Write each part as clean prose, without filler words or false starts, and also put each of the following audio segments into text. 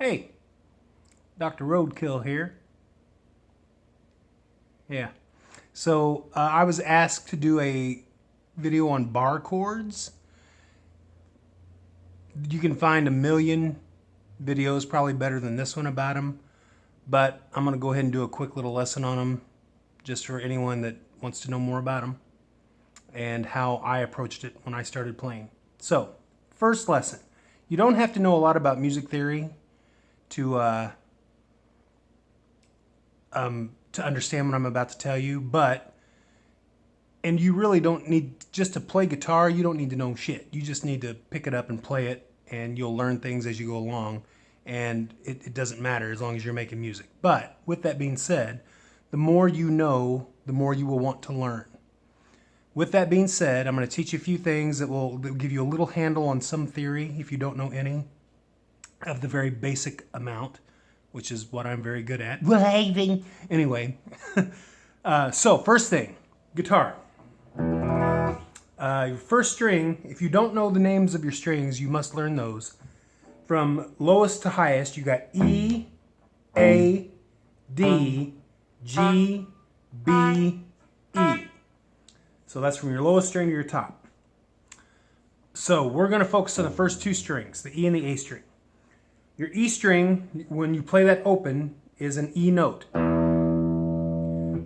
Hey, Dr. Roadkill here. Yeah. So I was asked to do a video on bar chords. You can find a million videos, probably better than this one about them, but I'm going to go ahead and do a quick little lesson on them just for anyone that wants to know more about them and how I approached it when I started playing. So, first lesson. You don't have to know a lot about music theory to understand what I'm about to tell you, and you really don't need, just to play guitar, you don't need to know shit. You just need to pick it up and play it, and you'll learn things as you go along, and it doesn't matter as long as you're making music. But with that being said, the more you know, the more you will want to learn. With that being said, I'm going to teach you a few things that will give you a little handle on some theory if you don't know any of the very basic amount, which is what I'm very good at. Waving. Anyway, so first thing, guitar. Your first string, if you don't know the names of your strings, you must learn those. From lowest to highest, you got E, A, D, G, B, E. So that's from your lowest string to your top. So we're going to focus on the first two strings, the E and the A string. Your E string, when you play that open, is an E note.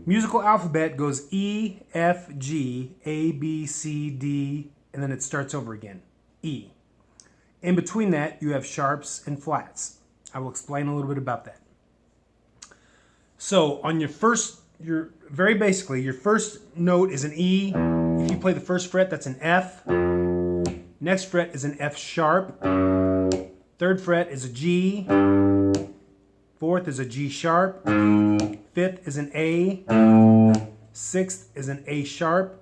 Musical alphabet goes E, F, G, A, B, C, D, and then it starts over again, E. In between that, you have sharps and flats. I will explain a little bit about that. So on your first, very basically, your first note is an E. If you play the first fret, that's an F. Next fret is an F sharp. Third fret is a G. Fourth is a G sharp. Fifth is an A. Sixth is an A sharp.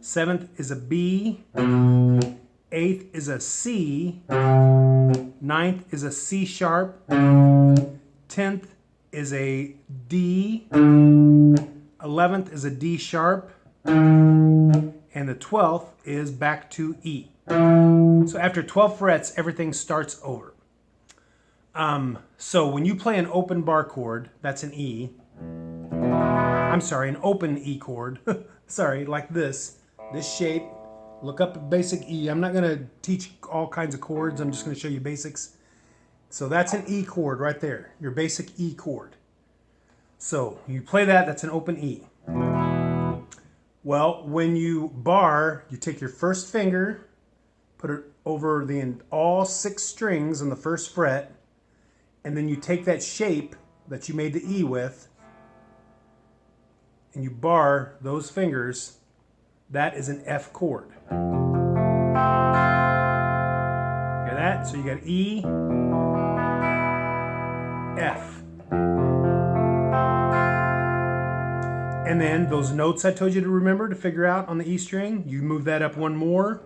Seventh is a B. Eighth is a C. Ninth is a C sharp. 10th is a D. 11th is a D sharp. And the 12th is back to E. So after 12 frets, everything starts over. So when you play an open bar chord, that's an E. I'm sorry, an open E chord. Sorry, like this shape. Look up a basic E. I'm not going to teach all kinds of chords. I'm just going to show you basics. So that's an E chord right there, your basic E chord. So you play that, that's an open E. Well, when you bar, you take your first finger, put it over all 6 strings on the first fret, and then you take that shape that you made the E with, and you bar those fingers. That is an F chord. Hear that? So you got E, F. And then those notes I told you to remember to figure out on the E string, you move that up one more.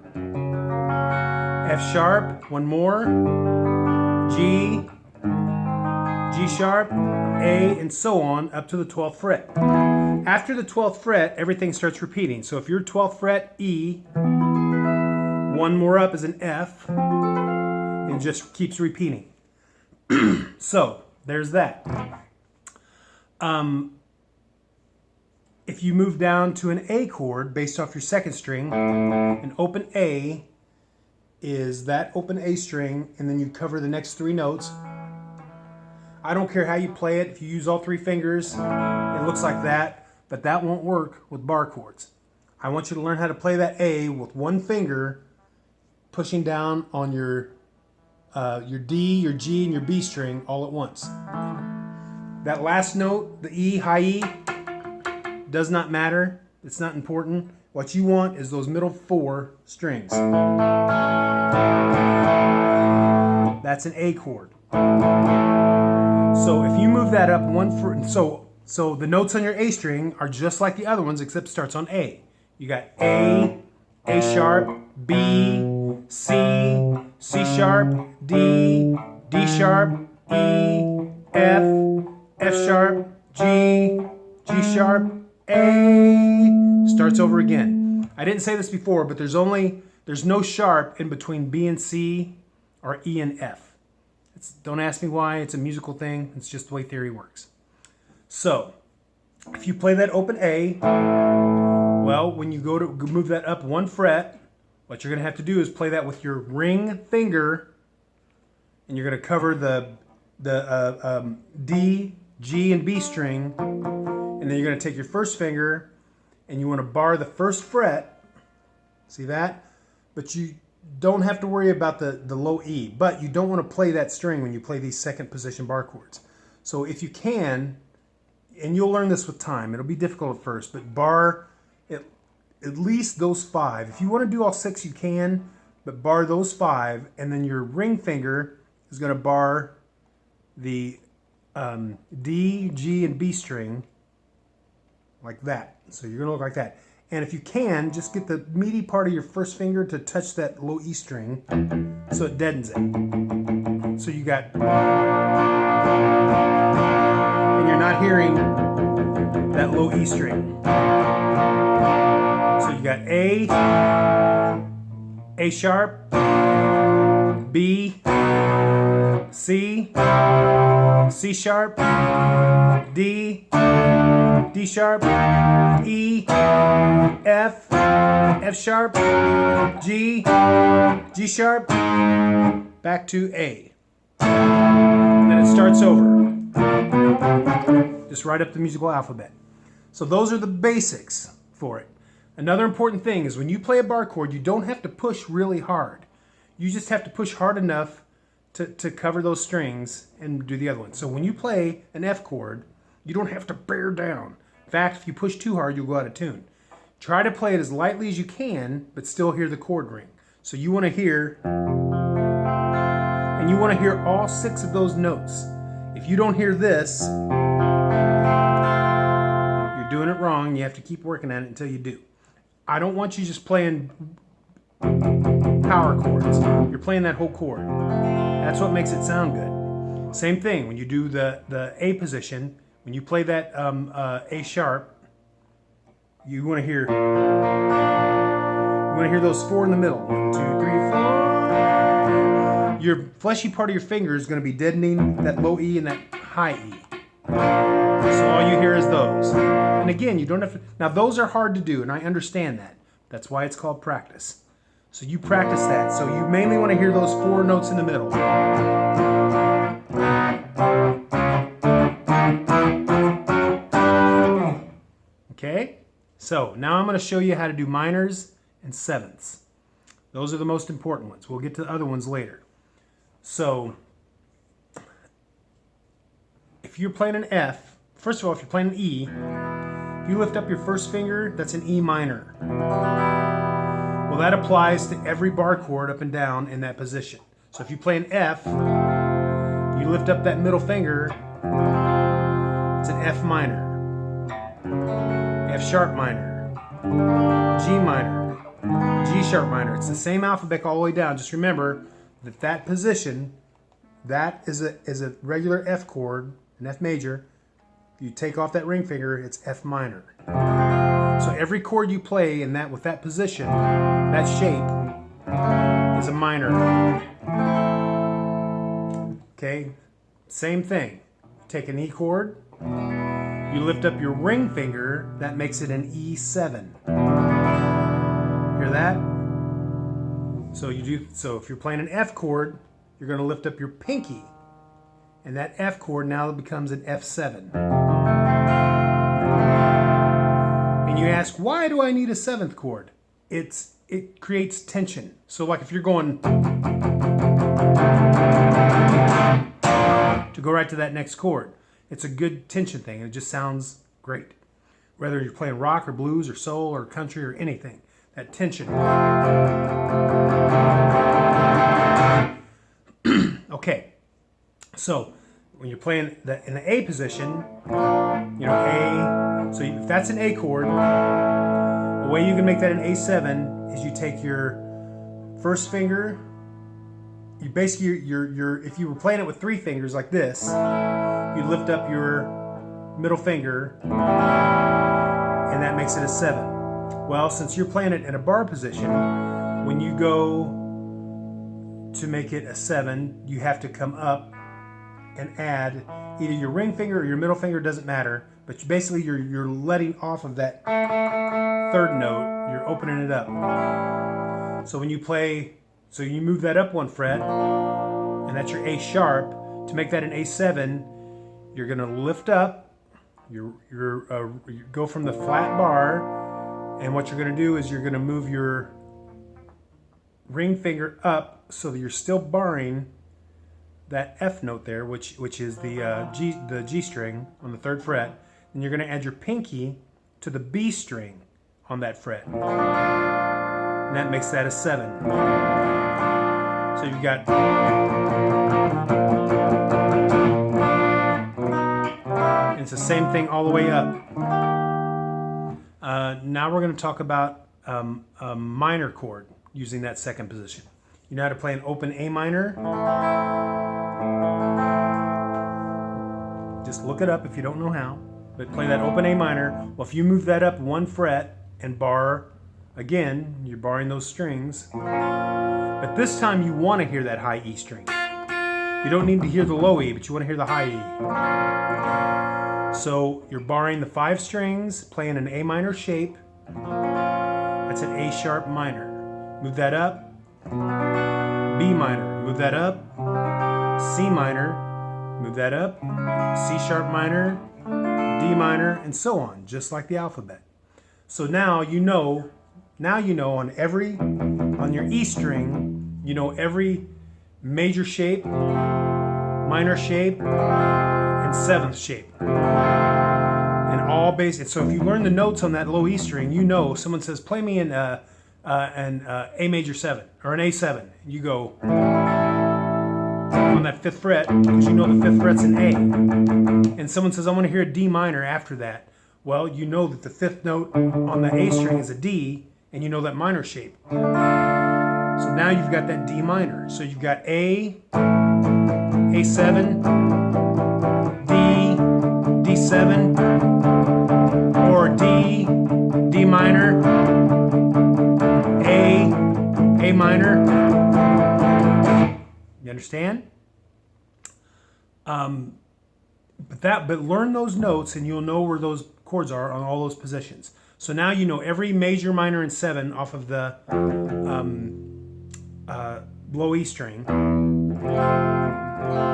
F sharp, one more. G, G sharp, A, and so on up to the 12th fret. After the 12th fret, everything starts repeating. So if you're 12th fret, E, one more up is an F, and just keeps repeating. So there's that. If you move down to an A chord based off your second string, an open A is that open A string, and then you cover the next 3 notes. I don't care how you play it. If you use all 3 fingers, it looks like that, but that won't work with bar chords. I want you to learn how to play that A with one finger pushing down on your D, your G, and your B string all at once. That last note, the E, high E, does not matter. It's not important. What you want is those middle 4 strings. That's an A chord. So if you move that up so the notes on your A string are just like the other ones, except it starts on A. You got A, A sharp, B, C, C sharp, D, D sharp, E, F, F sharp, G, G sharp, A, starts over again. I didn't say this before, but there's no sharp in between B and C or E and F. Don't ask me why, it's a musical thing. It's just the way theory works. So, if you play that open A, well, when you go to move that up 1 fret, what you're going to have to do is play that with your ring finger, and you're going to cover the D, G, and B string, and then you're going to take your first finger, and you want to bar the first fret. See that? But you don't have to worry about the low E, but you don't want to play that string when you play these second position bar chords. So if you can, and you'll learn this with time, it'll be difficult at first, but bar at least those 5. If you want to do all 6, you can, but bar those 5, and then your ring finger is going to bar the D, G, and B string like that. So you're going to look like that. And if you can, just get the meaty part of your first finger to touch that low E string so it deadens it. So you got, and you're not hearing that low E string. So you got A sharp, B, C, C sharp, D, D sharp, E, F, F sharp, G, G sharp, back to A. And then it starts over. Just write up the musical alphabet. So those are the basics for it. Another important thing is when you play a bar chord, you don't have to push really hard. You just have to push hard enough to cover those strings and do the other one. So when you play an F chord, you don't have to bear down. In fact, if you push too hard, you'll go out of tune. Try to play it as lightly as you can, but still hear the chord ring. So you want to hear, and you want to hear all 6 of those notes. If you don't hear this, you're doing it wrong. You have to keep working at it until you do. I don't want you just playing power chords. You're playing that whole chord. That's what makes it sound good. Same thing when you do the A position. When you play that A sharp, you want to hear those 4 in the middle. 1, 2, 3, 4. Your fleshy part of your finger is going to be deadening that low E and that high E. So all you hear is those. And again, you don't have to. Now those are hard to do, and I understand that. That's why it's called practice. So you practice that. So you mainly want to hear those 4 notes in the middle. Okay? So now I'm going to show you how to do minors and sevenths. Those are the most important ones. We'll get to the other ones later. So if you're playing an F, first of all, if you're playing an E, if you lift up your first finger, that's an E minor. Well, that applies to every bar chord up and down in that position. So if you play an F, you lift up that middle finger, it's an F minor, F sharp minor, G minor, G sharp minor. It's the same alphabet all the way down. Just remember that that position, that is a regular F chord, an F major. You take off that ring finger, it's F minor. So every chord you play in that with that position, that shape, is a minor. Okay, same thing. Take an E chord, you lift up your ring finger, that makes it an E7. Hear that? So if you're playing an F chord, you're going to lift up your pinky, and that F chord now becomes an F7. And you ask, why do I need a 7th chord? It creates tension. So like if you're going to go right to that next chord, it's a good tension thing. It just sounds great. Whether you're playing rock or blues or soul or country or anything, that tension. Okay, so when you're playing in the A position, you know, A, so if that's an A chord, the way you can make that an A7 is you take your first finger, you basically, if you were playing it with 3 fingers like this, you lift up your middle finger, and that makes it a 7. Well, since you're playing it in a bar position, when you go to make it a 7, you have to come up and add either your ring finger or your middle finger, doesn't matter, but basically you're letting off of that third note, you're opening it up. So when you play, so you move that up 1 fret, and that's your A sharp. To make that an A7, you're gonna lift up, you go from the flat bar, and what you're gonna do is you're gonna move your ring finger up so that you're still barring that F note there, which is the G string on the 3rd fret. And you're going to add your pinky to the B string on that fret, and that makes that a 7. So you've got and it's the same thing all the way up. Now we're going to talk about a minor chord using that 2nd position. You know how to play an open A minor? Just look it up if you don't know how. But play that open A minor. Well, if you move that up 1 fret and bar, again, you're barring those strings. But this time you want to hear that high E string. You don't need to hear the low E, but you want to hear the high E. So you're barring the 5 strings, playing an A minor shape. That's an A sharp minor. Move that up, B minor. Move that up, C minor. Move that up, C sharp minor, D minor, and so on, just like the alphabet. So now you know on your E string, you know every major shape, minor shape, and 7th shape. And all basic. So if you learn the notes on that low E string, you know, someone says, play me an A major 7 or an A7. You go on that 5th fret, because you know the 5th fret's an A. And someone says, I want to hear a D minor after that. Well, you know that the 5th note on the A string is a D, and you know that minor shape. So now you've got that D minor. So you've got A, A7, D, D7, or D, D minor, A minor. You understand? But learn those notes and you'll know where those chords are on all those positions. So now you know every major, minor, and 7 off of the low E string.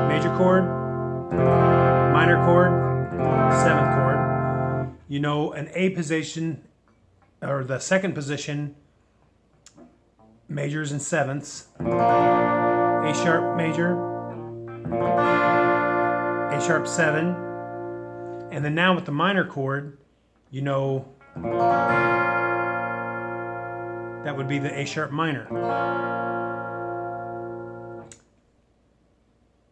Major chord, minor chord, 7th chord. You know an A position, or the 2nd position, majors and 7ths. A sharp major, A sharp 7, and then now with the minor chord, you know that would be the A sharp minor.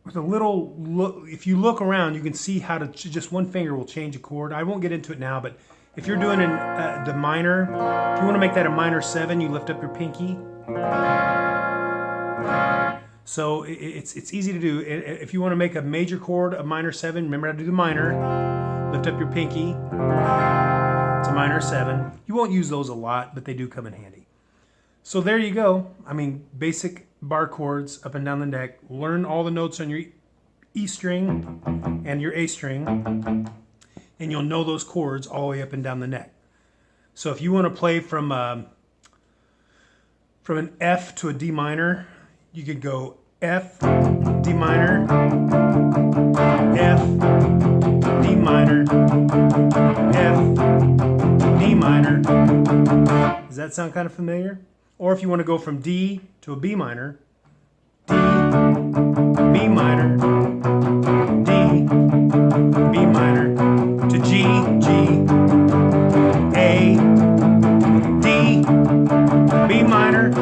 With a little look, if you look around, you can see how to just 1 finger will change a chord. I won't get into it now, but if you're doing the minor, if you want to make that a minor 7, you lift up your pinky. So it's easy to do. If you want to make a major chord a minor 7, remember how to do the minor. Lift up your pinky. It's a minor 7. You won't use those a lot, but they do come in handy. So there you go. I mean, basic bar chords up and down the neck. Learn all the notes on your E string and your A string, and you'll know those chords all the way up and down the neck. So if you want to play from an F to a D minor, you could go F, D minor, F, D minor, F, D minor. Does that sound kind of familiar? Or if you want to go from D to a B minor, D, B minor, D, B minor, to G, G, A, D, B minor.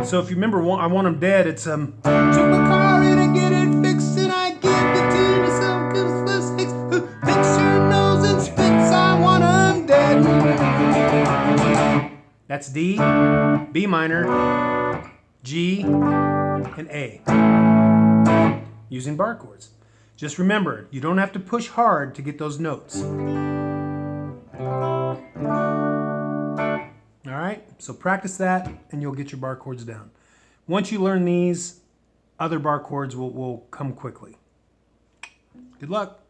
So if you remember, I Want 'Em Dead, it's took my car in and get it fixed, and I give it to some useless hicks who picks your nose and spits. I want 'em dead. That's D, B minor, G, and A. Using bar chords. Just remember, you don't have to push hard to get those notes. All right, so practice that and you'll get your bar chords down. Once you learn these, other bar chords will come quickly. Good luck.